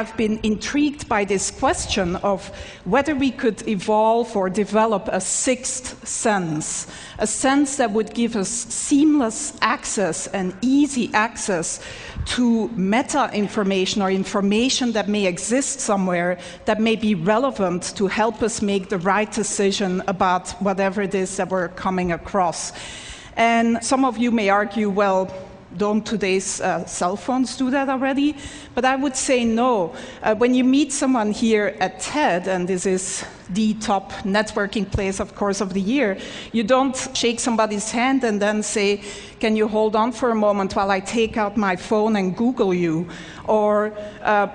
I've been intrigued by this question of whether we could evolve or develop a sixth sense, a sense that would give us seamless access and easy access to meta information or information that may exist somewhere that may be relevant to help us make the right decision about whatever it is that we're coming across. And some of you may argue, well, don't today's cell phones do that already? But I would say no. When you meet someone here at TED, and this is the top networking place, of course, of the year, you don't shake somebody's hand and then say, can you hold on for a moment while I take out my phone and Google you? Or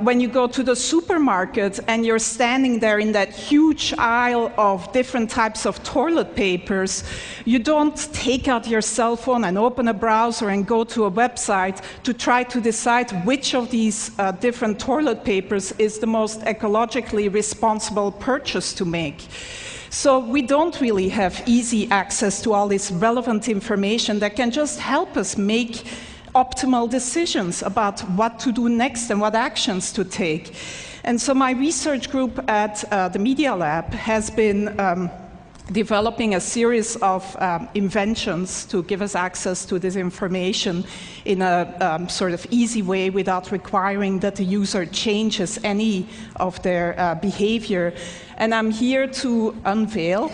when you go to the supermarket and you're standing there in that huge aisle of different types of toilet papers, you don't take out your cell phone and open a browser and go to a website to try to decide which of these different toilet papers is the most ecologically responsible purchase to make. So we don't really have easy access to all this relevant information that can just help us make optimal decisions about what to do next and what actions to take. And so my research group at the Media Lab has been developing a series of inventions to give us access to this information in a sort of easy way without requiring that the user changes any of their behavior. And I'm here to unveil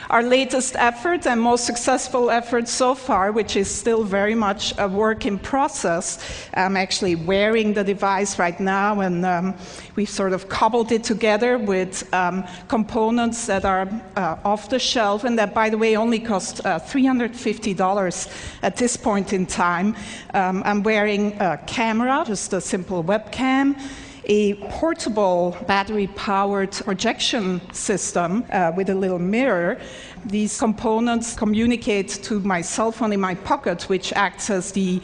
our latest effort and most successful effort so far, which is still very much a work in process. I'm actually wearing the device right now, and we've sort of cobbled it together with components that are off the shelf, and that, by the way, only cost $350 at this point in time. I'm wearing a camera, just a simple webcam, a portable battery-powered projection system with a little mirror. These components communicate to my cell phone in my pocket, which acts as the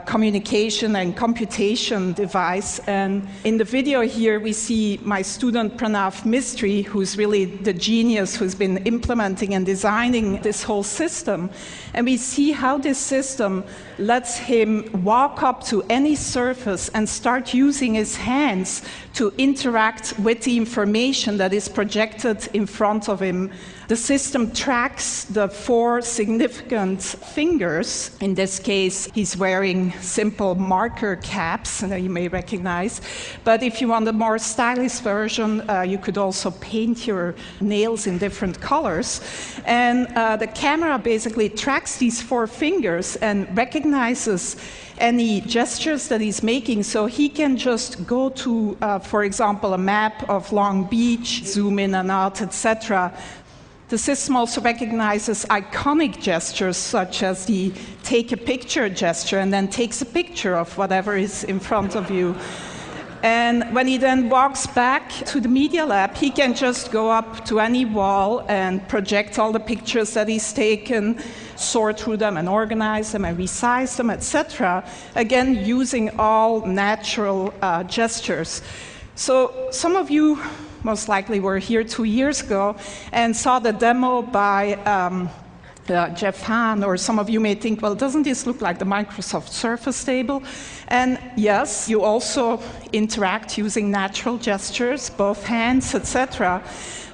communication and computation device. And in the video here, we see my student Pranav Mistry, who's really the genius who's been implementing and designing this whole system. And we see how this system lets him walk up to any surface and start using his hands to interact with the information that is projected in front of him. The system tracks the 4 significant fingers. In this case, he's wearing simple marker caps that you may recognize. But if you want a more stylish version, you could also paint your nails in different colors. And the camera basically tracks these 4 fingers and recognizes any gestures that he's making, so he can just go to, for example, a map of Long Beach, zoom in and out, etc. The system also recognizes iconic gestures, such as the take a picture gesture, and then takes a picture of whatever is in front of you. And when he then walks back to the Media Lab, he can just go up to any wall and project all the pictures that he's taken, sort through them and organize them and resize them, etc. Again, using all natural gestures. So some of you most likely were here 2 years ago and saw the demo by Jeff Hahn, or some of you may think, well, doesn't this look like the Microsoft Surface table? And yes, you also interact using natural gestures, both hands, etc.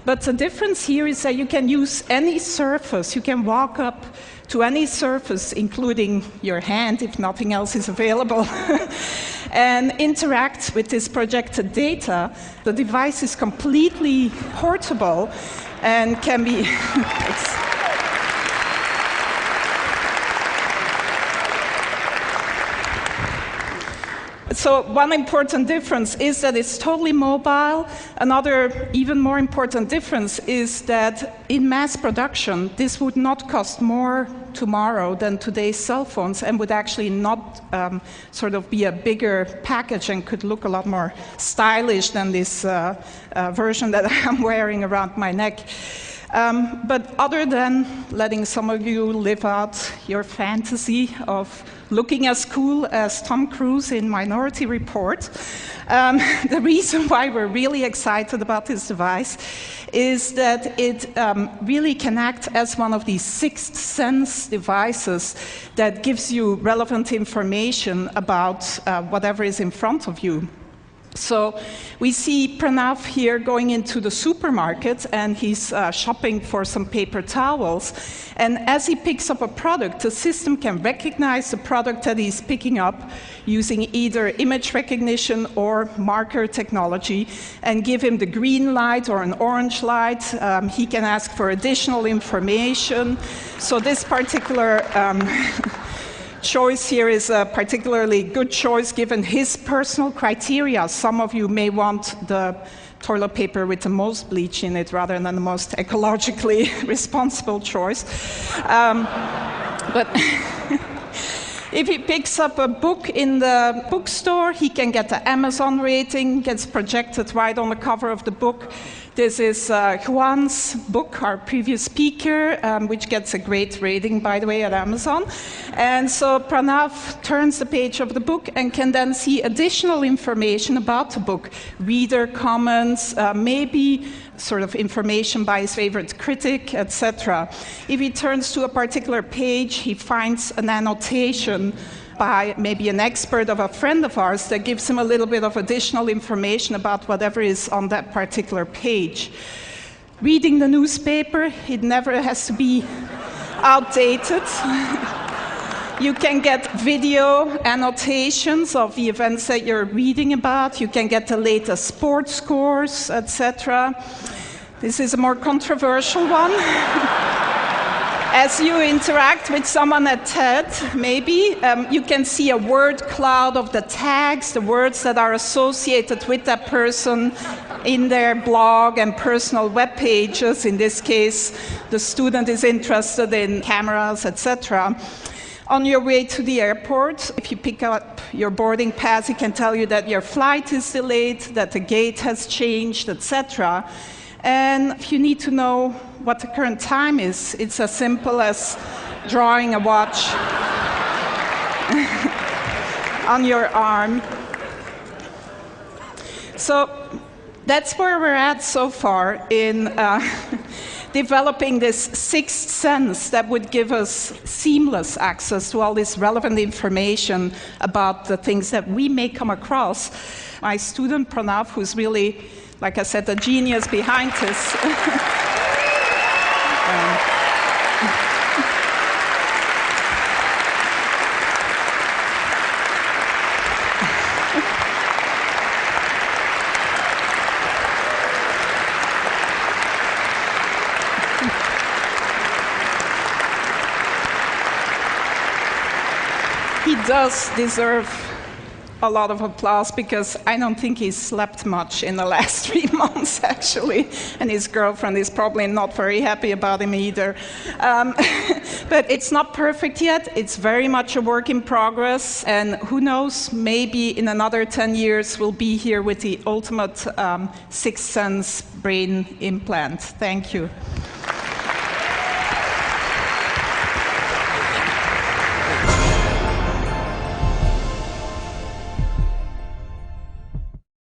But the difference here is that you can use any surface. You can walk up to any surface, including your hand, if nothing else is available, and interact with this projected data. The device is completely portable and can be... So one important difference is that it's totally mobile. Another even more important difference is that in mass production, this would not cost more tomorrow than today's cell phones, and would actually not sort of be a bigger package and could look a lot more stylish than this version that I'm wearing around my neck. But other than letting some of you live out your fantasy of looking as cool as Tom Cruise in Minority Report, the reason why we're really excited about this device is that it really can act as one of these sixth sense devices that gives you relevant information about whatever is in front of you. So we see Pranav here going into the supermarket, and he's shopping for some paper towels. And as he picks up a product, the system can recognize the product that he's picking up using either image recognition or marker technology and give him the green light or an orange light. He can ask for additional information. So this particular choice here is a particularly good choice given his personal criteria. Some of you may want the toilet paper with the most bleach in it rather than the most ecologically responsible choice. But if he picks up a book in the bookstore, he can get the Amazon rating, gets projected right on the cover of the book. This is Juan's book, our previous speaker, which gets a great rating, by the way, at Amazon. And so Pranav turns the page of the book and can then see additional information about the book, reader comments, maybe sort of information by his favorite critic, etc. If he turns to a particular page, he finds an annotation by maybe an expert of a friend of ours that gives him a little bit of additional information about whatever is on that particular page. Reading the newspaper, it never has to be outdated. You can get video annotations of the events that you're reading about. You can get the latest sports scores, etc. This is a more controversial one. As you interact with someone at TED, maybe, you can see a word cloud of the tags, the words that are associated with that person in their blog and personal web pages. In this case, the student is interested in cameras, etc. On your way to the airport, if you pick up your boarding pass, it can tell you that your flight is delayed, that the gate has changed, etc. And if you need to know what the current time is, it's as simple as drawing a watch on your arm. So that's where we're at so far in developing this sixth sense that would give us seamless access to all this relevant information about the things that we may come across. My student Pranav, who's really, like I said, the genius behind this. He does deserve a lot of applause because I don't think he's slept much in the last 3 months, actually. And his girlfriend is probably not very happy about him either. But it's not perfect yet. It's very much a work in progress. And who knows, maybe in another 10 years, we'll be here with the ultimate sixth sense brain implant. Thank you.